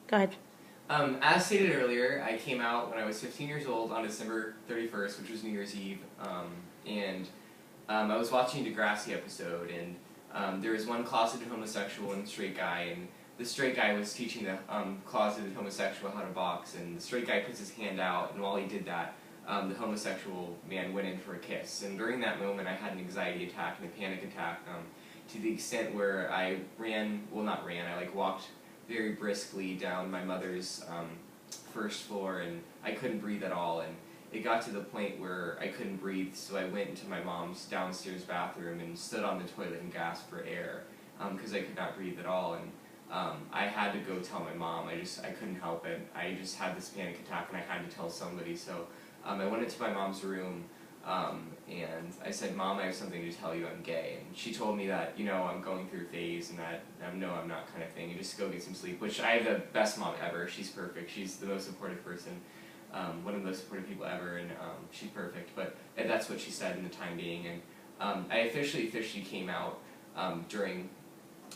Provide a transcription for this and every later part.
Go ahead. As stated earlier, I came out when I was 15 years old on December 31st, which was New Year's Eve, and I was watching a Degrassi episode, and there was one closeted homosexual and straight guy, and the straight guy was teaching the closeted homosexual how to box, and the straight guy puts his hand out, and while he did that, the homosexual man went in for a kiss. And during that moment, I had an anxiety attack and a panic attack, to the extent where I walked very briskly down my mother's first floor, and I couldn't breathe at all, and it got to the point where I couldn't breathe, so I went into my mom's downstairs bathroom and stood on the toilet and gasped for air, because I could not breathe at all, and I had to go tell my mom. I couldn't help it. I just had this panic attack, and I had to tell somebody, so I went into my mom's room, and I said, "Mom, I have something to tell you, I'm gay." And she told me that, I'm going through a phase, and that, no, I'm not kind of thing, and just go get some sleep, which I have the best mom ever. She's perfect. She's the most supportive person, one of the most supportive people ever, and she's perfect, but that's what she said in the time being. And I officially came out during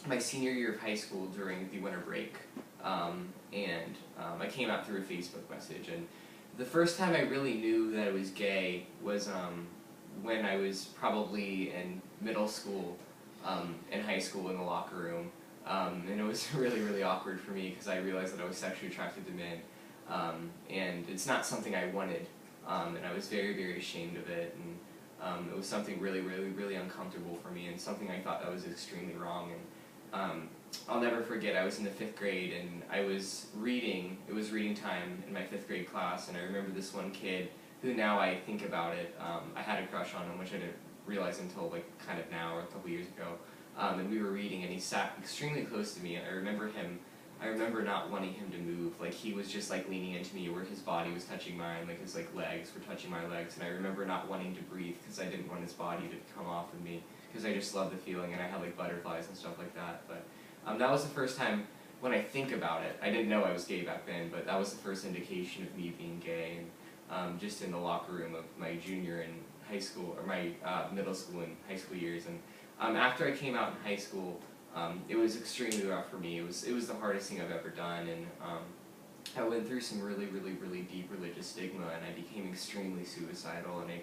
my senior year of high school during the winter break, and I came out through a Facebook message, and the first time I really knew that I was gay was when I was probably in middle school and high school in the locker room, and it was really awkward for me because I realized that I was sexually attracted to men, and it's not something I wanted, and I was very ashamed of it, and it was something really uncomfortable for me, and something I thought that was extremely wrong. And I'll never forget, I was in the 5th grade, and I was reading. It was reading time in my 5th grade class, and I remember this one kid who, now I think about it, I had a crush on him, which I didn't realize until kind of now or a couple years ago, and we were reading, and he sat extremely close to me, and I remember not wanting him to move. Like, he was just leaning into me, where his body was touching mine, his legs were touching my legs, and I remember not wanting to breathe because I didn't want his body to come off of me, because I just loved the feeling, and I had butterflies and stuff like that. But that was the first time, when I think about it, I didn't know I was gay back then, but that was the first indication of me being gay, and just in the locker room of my junior and high school, or my middle school and high school years. And after I came out in high school, it was extremely rough for me. It was the hardest thing I've ever done, and I went through some really deep religious stigma, and I became extremely suicidal, and I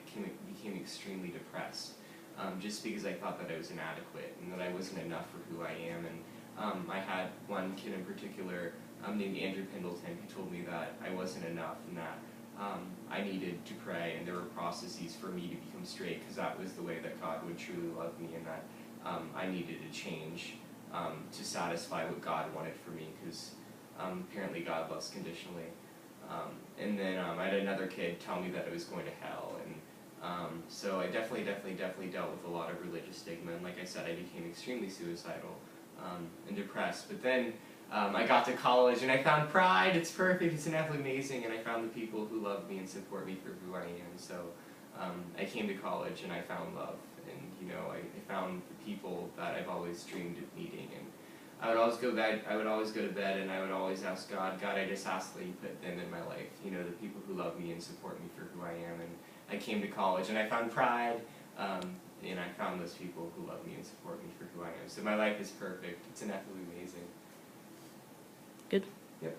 became extremely depressed, just because I thought that I was inadequate, and that I wasn't enough for who I am. And I had one kid in particular, named Andrew Pendleton, who told me that I wasn't enough, and that I needed to pray, and there were processes for me to become straight, because that was the way that God would truly love me, and that I needed to change to satisfy what God wanted for me, because apparently God loves conditionally. And then I had another kid tell me that I was going to hell, and so I definitely dealt with a lot of religious stigma, and like I said, I became extremely suicidal and depressed. But then I got to college, and I found Pride. It's perfect, it's absolutely amazing, and I found the people who love me and support me for who I am. So I came to college, and I found love, and I found the people that I've always dreamed of meeting. And I would always go to bed, and I would always ask God, I just ask that you put them in my life, the people who love me and support me for who I am. And I came to college, and I found Pride, and I found those people who love me and support me for who I am. So my life is perfect. It's absolutely amazing. Good. Yep.